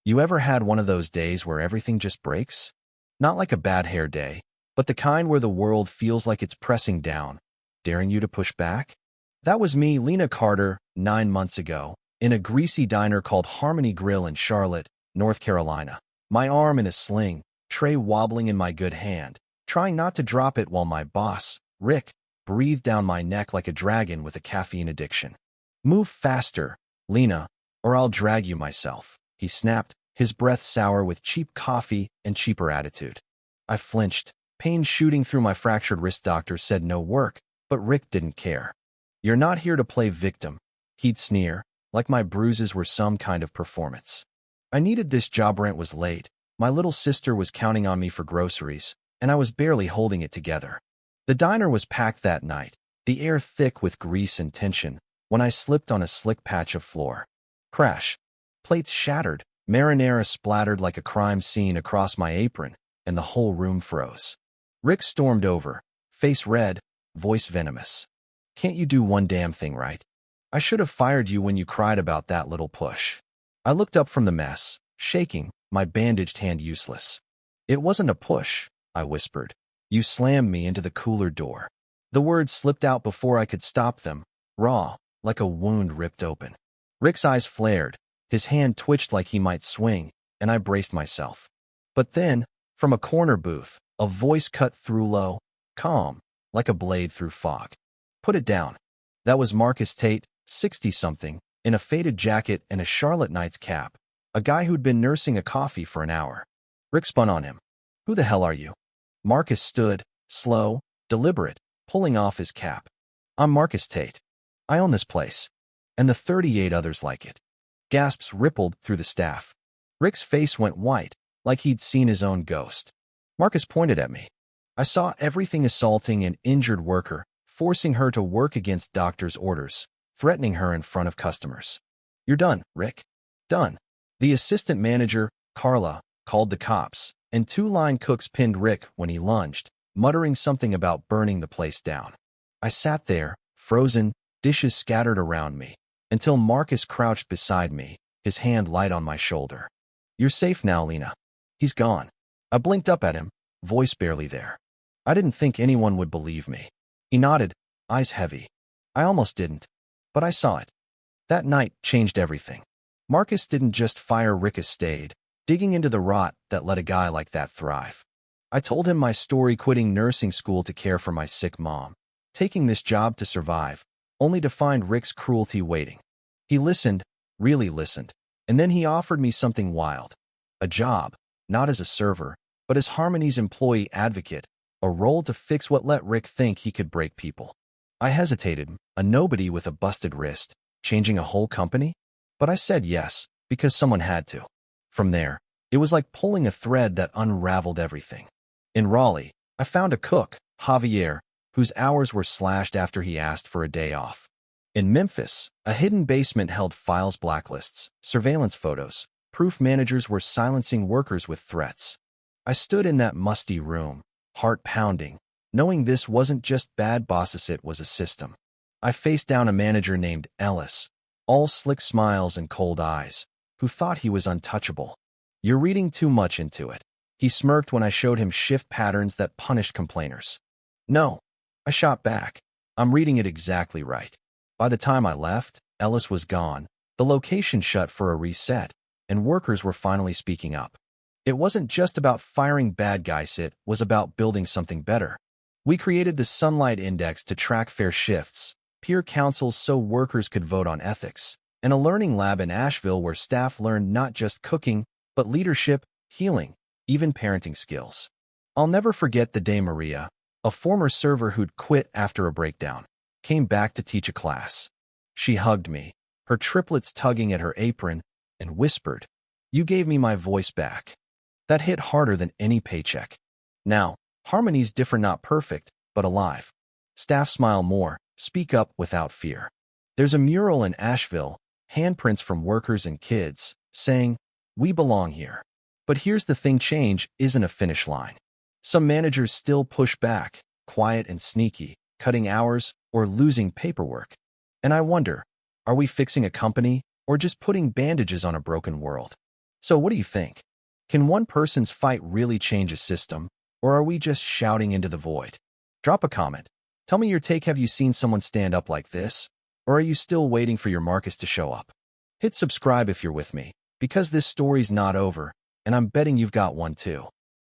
You ever had one of those days where everything just breaks? Not like a bad hair day, but the kind where the world feels like it's pressing down, daring you to push back? That was me, Lena Carter, 9 months ago, in a greasy diner called Harmony Grill in Charlotte, North Carolina. My arm in a sling, tray wobbling in my good hand, trying not to drop it while my boss, Rick, breathed down my neck like a dragon with a caffeine addiction. "Move faster, Lena, or I'll drag you myself," he snapped, his breath sour with cheap coffee and cheaper attitude. I flinched, pain shooting through my fractured wrist. Doctor said no work, but Rick didn't care. "You're not here to play victim," he'd sneer, like my bruises were some kind of performance. I needed this job. Rent was late, my little sister was counting on me for groceries, and I was barely holding it together. The diner was packed that night, the air thick with grease and tension, when I slipped on a slick patch of floor. Crash. Plates shattered, marinara splattered like a crime scene across my apron, and the whole room froze. Rick stormed over, face red, voice venomous. "Can't you do one damn thing right? I should have fired you when you cried about that little push." I looked up from the mess, shaking, my bandaged hand useless. "It wasn't a push," I whispered. "You slammed me into the cooler door." The words slipped out before I could stop them, raw, like a wound ripped open. Rick's eyes flared, his hand twitched like he might swing, and I braced myself. But then, from a corner booth, a voice cut through low, calm, like a blade through fog. "Put it down." That was Marcus Tate, 60-something, in a faded jacket and a Charlotte Knights cap, a guy who'd been nursing a coffee for an hour. Rick spun on him. "Who the hell are you?" Marcus stood, slow, deliberate, pulling off his cap. "I'm Marcus Tate. I own this place. And the 38 others like it." Gasps rippled through the staff. Rick's face went white, like he'd seen his own ghost. Marcus pointed at me. I saw everything: assaulting an injured worker, forcing her to work against doctor's orders, threatening her in front of customers. "You're done, Rick. Done." The assistant manager, Carla, called the cops, and 2 line cooks pinned Rick when he lunged, muttering something about burning the place down. I sat there, frozen, dishes scattered around me, until Marcus crouched beside me, his hand light on my shoulder. "You're safe now, Lena." "He's gone." I blinked up at him, voice barely there. I didn't think anyone would believe me. He nodded, eyes heavy. I almost didn't, but I saw it. That night changed everything. Marcus didn't just fire Rick, stayed, digging into the rot that let a guy like that thrive. I told him my story: quitting nursing school to care for my sick mom, taking this job to survive, only to find Rick's cruelty waiting. He listened, really listened, and then he offered me something wild. A job, not as a server, but as Harmony's employee advocate, a role to fix what let Rick think he could break people. I hesitated, a nobody with a busted wrist, changing a whole company? But I said yes, because someone had to. From there, it was like pulling a thread that unraveled everything. In Raleigh, I found a cook, Javier, whose hours were slashed after he asked for a day off. In Memphis, a hidden basement held files, blacklists, surveillance photos. Proof managers were silencing workers with threats. I stood in that musty room, heart pounding, knowing this wasn't just bad bosses, it was a system. I faced down a manager named Ellis, all slick smiles and cold eyes, who thought he was untouchable. "You're reading too much into it." He smirked when I showed him shift patterns that punished complainers. "No," I shot back. "I'm reading it exactly right." By the time I left, Ellis was gone, the location shut for a reset, and workers were finally speaking up. It wasn't just about firing bad guys, it was about building something better. We created the Sunlight Index to track fair shifts, peer councils so workers could vote on ethics, and a learning lab in Asheville where staff learned not just cooking, but leadership, healing, even parenting skills. I'll never forget the day Maria, a former server who'd quit after a breakdown, came back to teach a class. She hugged me, her triplets tugging at her apron, and whispered, "You gave me my voice back." That hit harder than any paycheck. Now, Harmony's different, not perfect, but alive. Staff smile more, speak up without fear. There's a mural in Asheville, handprints from workers and kids, saying, "We belong here." But here's the thing: change isn't a finish line. Some managers still push back, quiet and sneaky, cutting hours or losing paperwork. And I wonder, are we fixing a company or just putting bandages on a broken world? So what do you think? Can one person's fight really change a system, or are we just shouting into the void? Drop a comment. Tell me your take. Have you seen someone stand up like this? Or are you still waiting for your Marcus to show up? Hit subscribe if you're with me, because this story's not over, and I'm betting you've got one too.